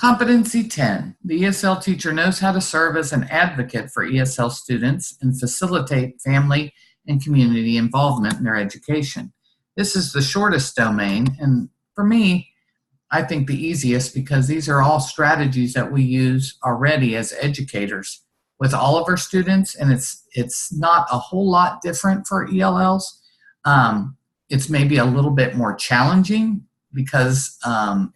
Competency 10. The ESL teacher knows how to serve as an advocate for ESL students and facilitate family and community involvement in their education. This is the shortest domain, and for me, I think the easiest, because these are all strategies that we use already as educators with all of our students, and it's not a whole lot different for ELLs. It's maybe a little bit more challenging because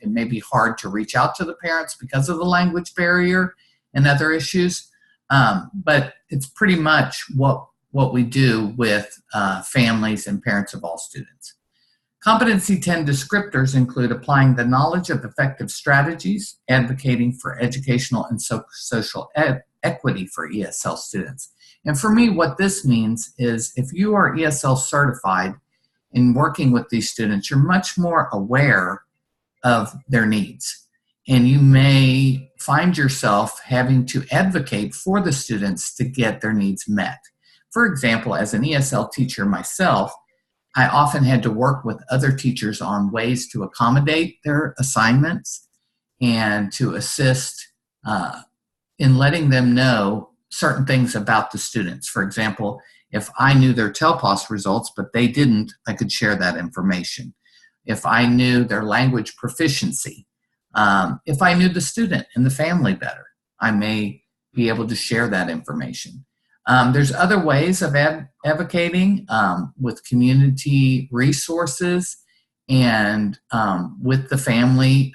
it may be hard to reach out to the parents because of the language barrier and other issues, but it's pretty much what we do with families and parents of all students. Competency 10 descriptors include applying the knowledge of effective strategies, advocating for educational and social equity for ESL students. And for me, what this means is if you are ESL certified in working with these students, you're much more aware of their needs. And you may find yourself having to advocate for the students to get their needs met. For example, as an ESL teacher myself, I often had to work with other teachers on ways to accommodate their assignments and to assist in letting them know certain things about the students. For example, if I knew their TELPAS results, but they didn't, I could share that information. If I knew their language proficiency, if I knew the student and the family better, I may be able to share that information. There's other ways of advocating with community resources and with the family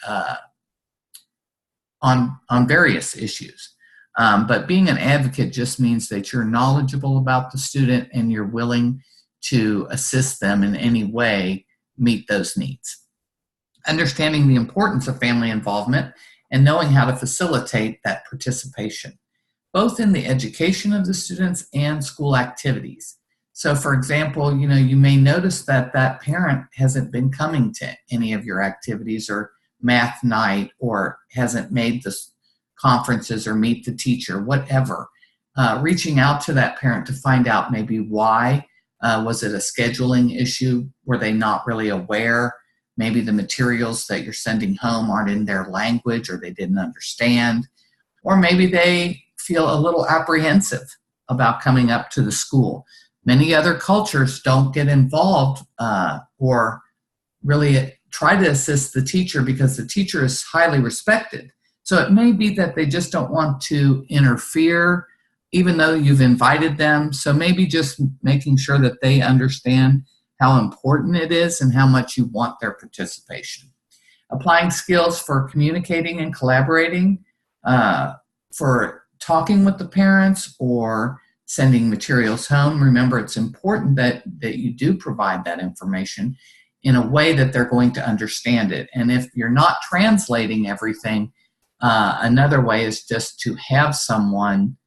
on various issues. But being an advocate just means that you're knowledgeable about the student and you're willing to assist them in any way meet those needs. Understanding the importance of family involvement and knowing how to facilitate that participation, both in the education of the students and school activities. So for example, you may notice that that parent hasn't been coming to any of your activities or math night, or hasn't made the conferences or meet the teacher, whatever. Reaching out to that parent to find out maybe why. Was it a scheduling issue? Were they not really aware? Maybe the materials that you're sending home aren't in their language, or they didn't understand. Or maybe they feel a little apprehensive about coming up to the school. Many other cultures don't get involved or really try to assist the teacher because the teacher is highly respected. So it may be that they just don't want to interfere, even though you've invited them. So maybe just making sure that they understand how important it is and how much you want their participation. Applying skills for communicating and collaborating, for talking with the parents or sending materials home. Remember, it's important that you do provide that information in a way that they're going to understand it. And if you're not translating everything, another way is just to have someone,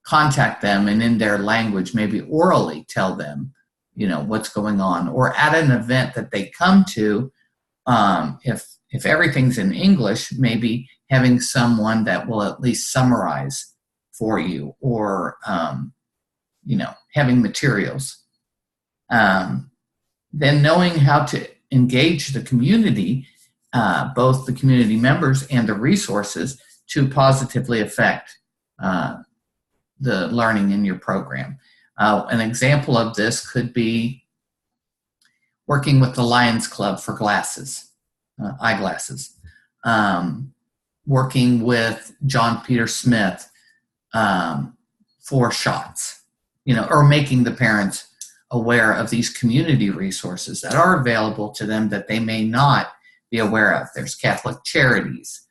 contact them and in their language, maybe orally tell them, what's going on. Or at an event that they come to, if everything's in English, maybe having someone that will at least summarize for you, or, having materials. Then knowing how to engage the community, both the community members and the resources, to positively affect the learning in your program. An example of this could be working with the Lions Club for glasses, eyeglasses, working with John Peter Smith for shots, or making the parents aware of these community resources that are available to them that they may not be aware of. There's Catholic Charities,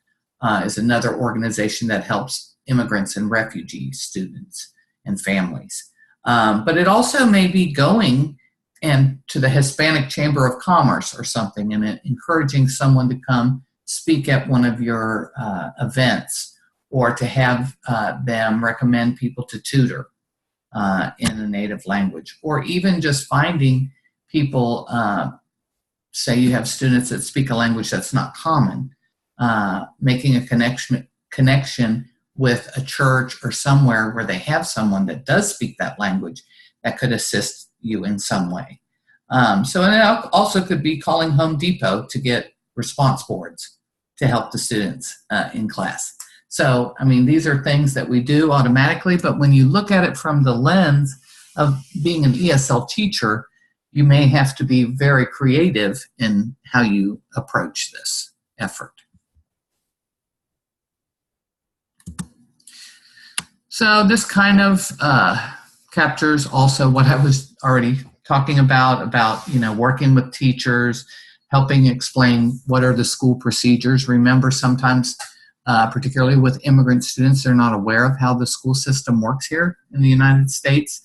is another organization that helps immigrants and refugee students and families. But it also may be going to the Hispanic Chamber of Commerce or something, and encouraging someone to come speak at one of your events, or to have them recommend people to tutor in a native language, or even just finding people, say you have students that speak a language that's not common, making a connection with a church or somewhere where they have someone that does speak that language that could assist you in some way. So it also could be calling Home Depot to get response boards to help the students in class. So, I mean, these are things that we do automatically, but when you look at it from the lens of being an ESL teacher, you may have to be very creative in how you approach this effort. So this kind of captures also what I was already talking about, you know, working with teachers, helping explain what are the school procedures. Remember, sometimes, particularly with immigrant students, they're not aware of how the school system works here in the United States.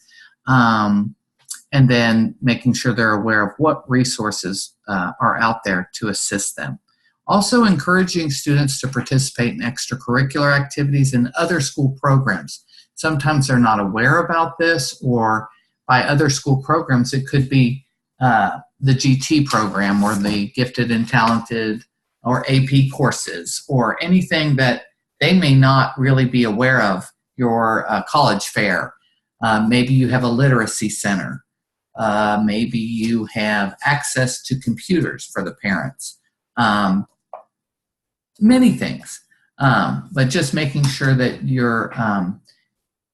And then making sure they're aware of what resources are out there to assist them. Also encouraging students to participate in extracurricular activities and other school programs. Sometimes they're not aware about this, or by other school programs, it could be the GT program or the Gifted and Talented or AP courses or anything that they may not really be aware of, your college fair. Maybe you have a literacy center. Maybe you have access to computers for the parents. Many things, but just making sure that you're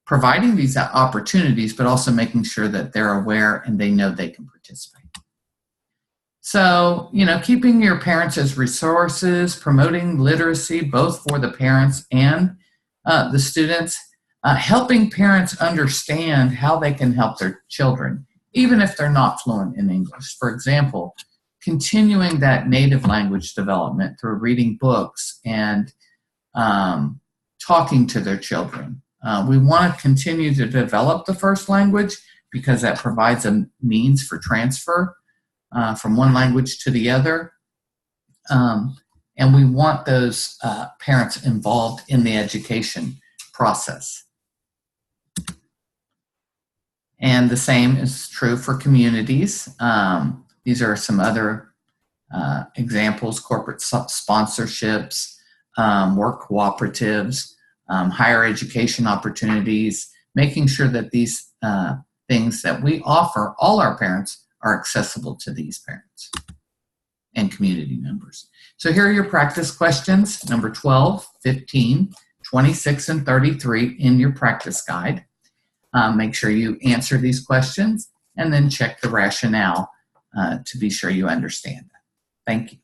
providing these opportunities, but also making sure that they're aware and they know they can participate. So, you know, keeping your parents as resources, promoting literacy, both for the parents and the students, helping parents understand how they can help their children, even if they're not fluent in English. For example, continuing that native language development through reading books and talking to their children. We want to continue to develop the first language because that provides a means for transfer from one language to the other. And we want those parents involved in the education process. And the same is true for communities. These are some other examples: corporate sponsorships, work cooperatives, higher education opportunities, making sure that these things that we offer all our parents are accessible to these parents and community members. So here are your practice questions, number 12, 15, 26, and 33 in your practice guide. Make sure you answer these questions and then check the rationale to be sure you understand that. Thank you.